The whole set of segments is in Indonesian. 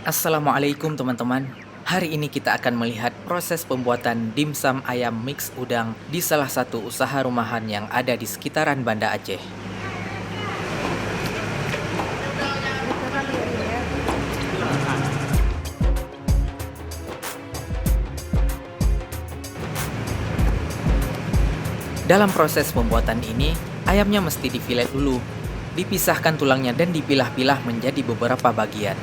Assalamualaikum teman-teman. Hari ini kita akan melihat proses pembuatan dimsum ayam mix udang di salah satu usaha rumahan yang ada di sekitaran Banda Aceh. Dalam proses pembuatan ini, ayamnya mesti difilet dulu, dipisahkan tulangnya dan dipilah-pilah menjadi beberapa bagian.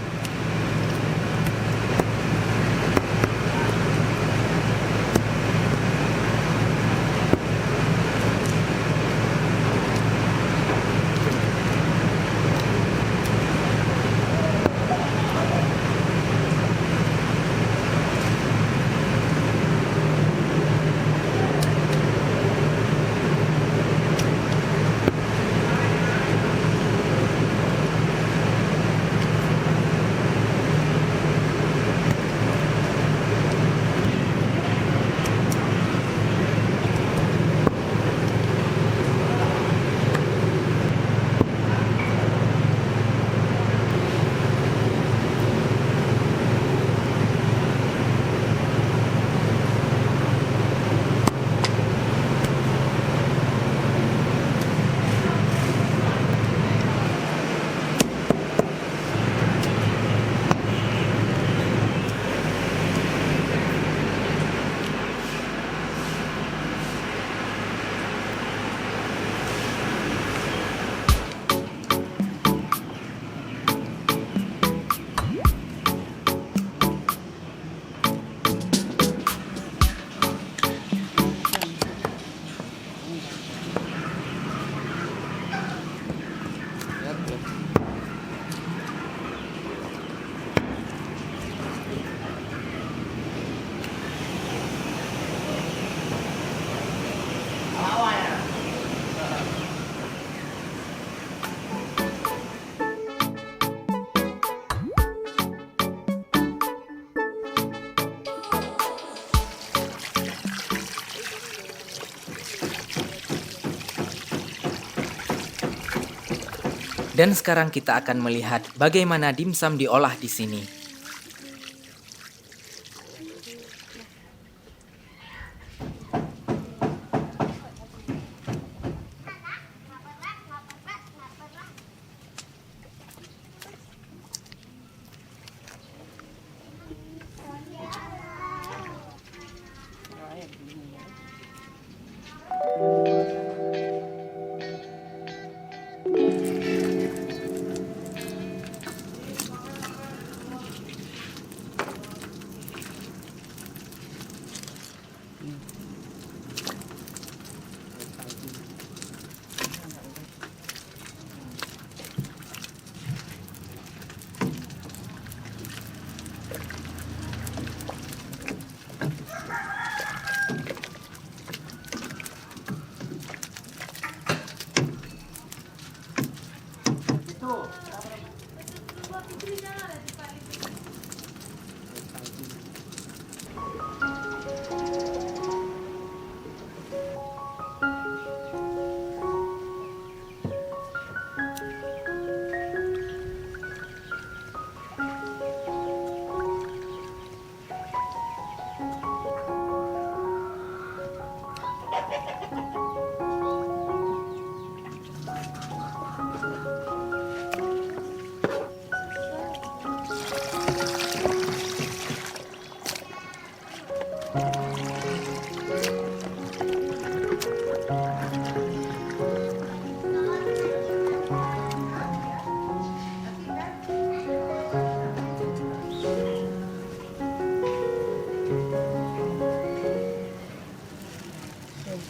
Dan sekarang kita akan melihat bagaimana dimsum diolah di sini.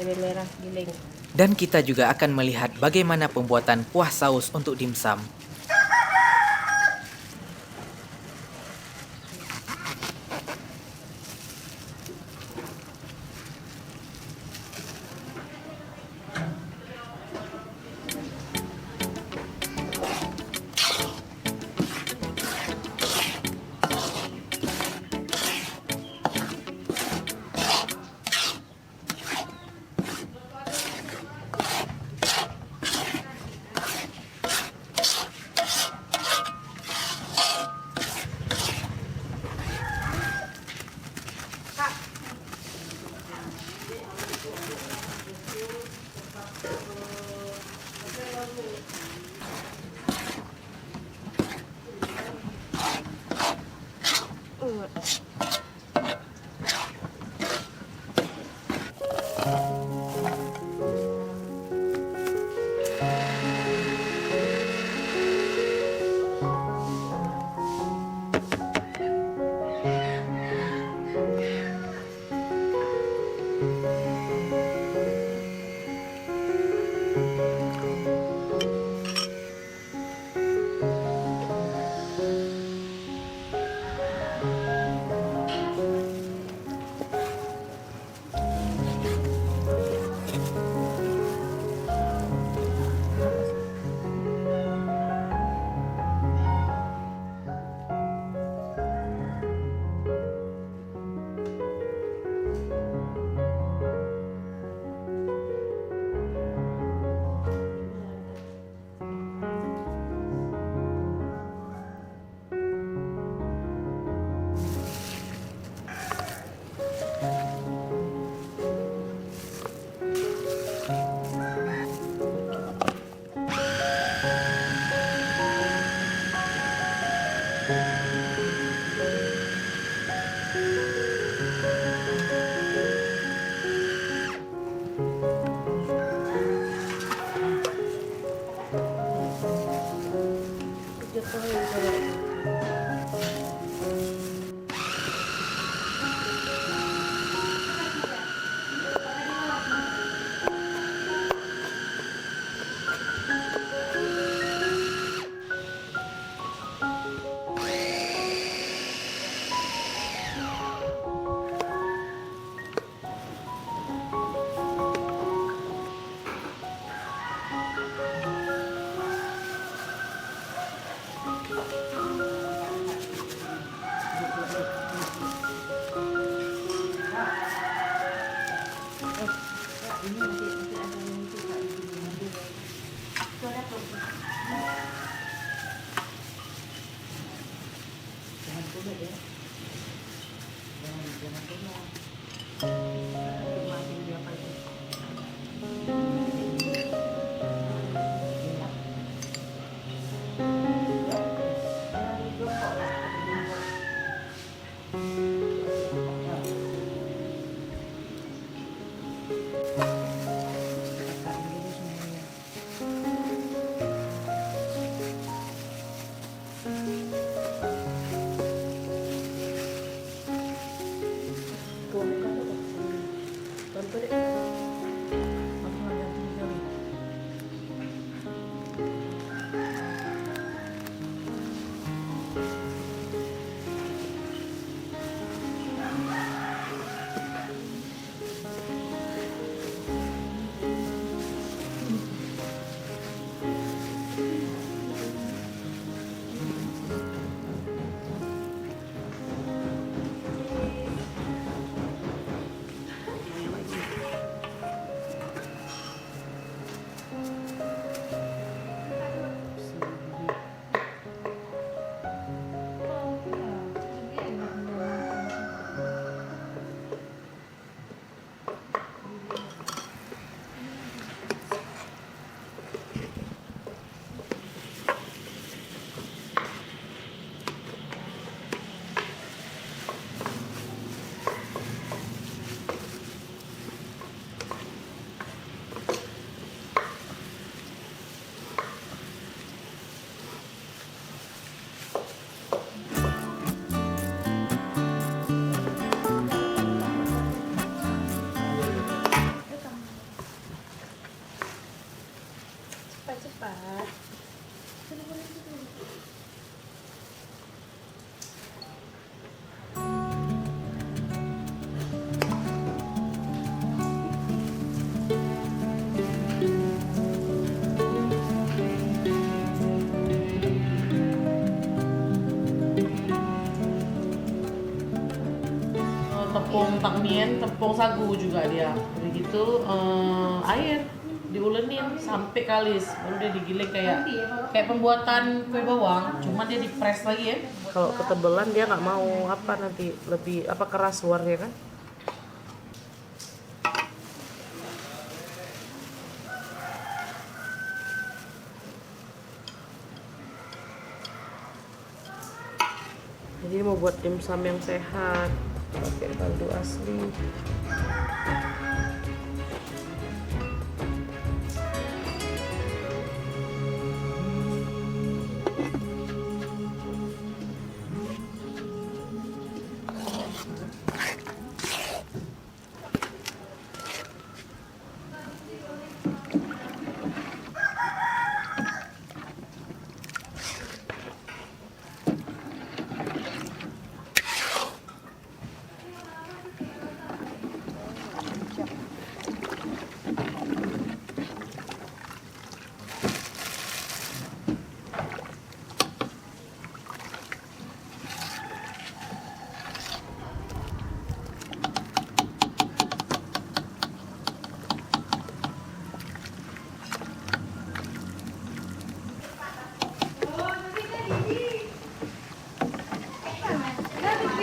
Cabai merah giling. Dan kita juga akan melihat bagaimana pembuatan kuah saus untuk dimsum. Cepat-cepat. Tepung takmien, tepung sagu juga dia. Begitu air diulenin sampai kalis, baru dia digiling kayak pembuatan kue bawang, cuma dia dipres lagi ya. Kalau ketebelan dia nggak mau apa nanti lebih apa keras luarnya kan? Jadi mau buat dimsum yang sehat, pakai kaldu asli.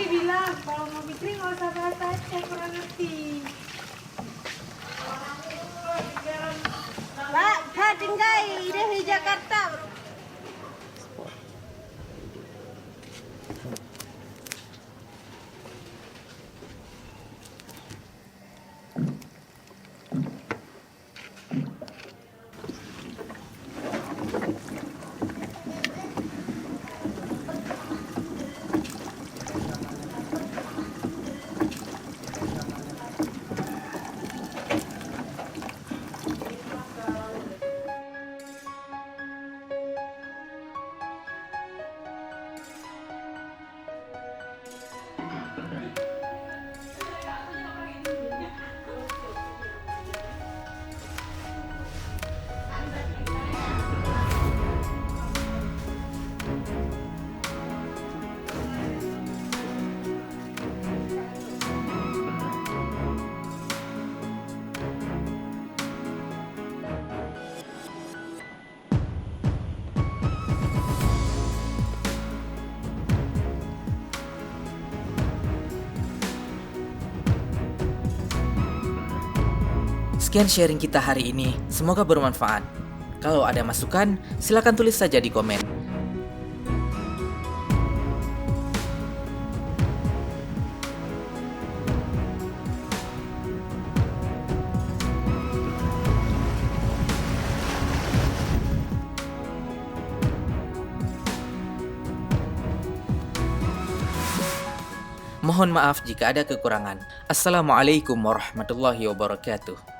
Bilang kalau mau bikin nggak usah bahasa Aceh, kurang ngerti. Pak, tinggal di Jakarta. Sekian sharing kita hari ini, semoga bermanfaat. Kalau ada masukan, silakan tulis saja di komen. Mohon maaf jika ada kekurangan. Assalamualaikum warahmatullahi wabarakatuh.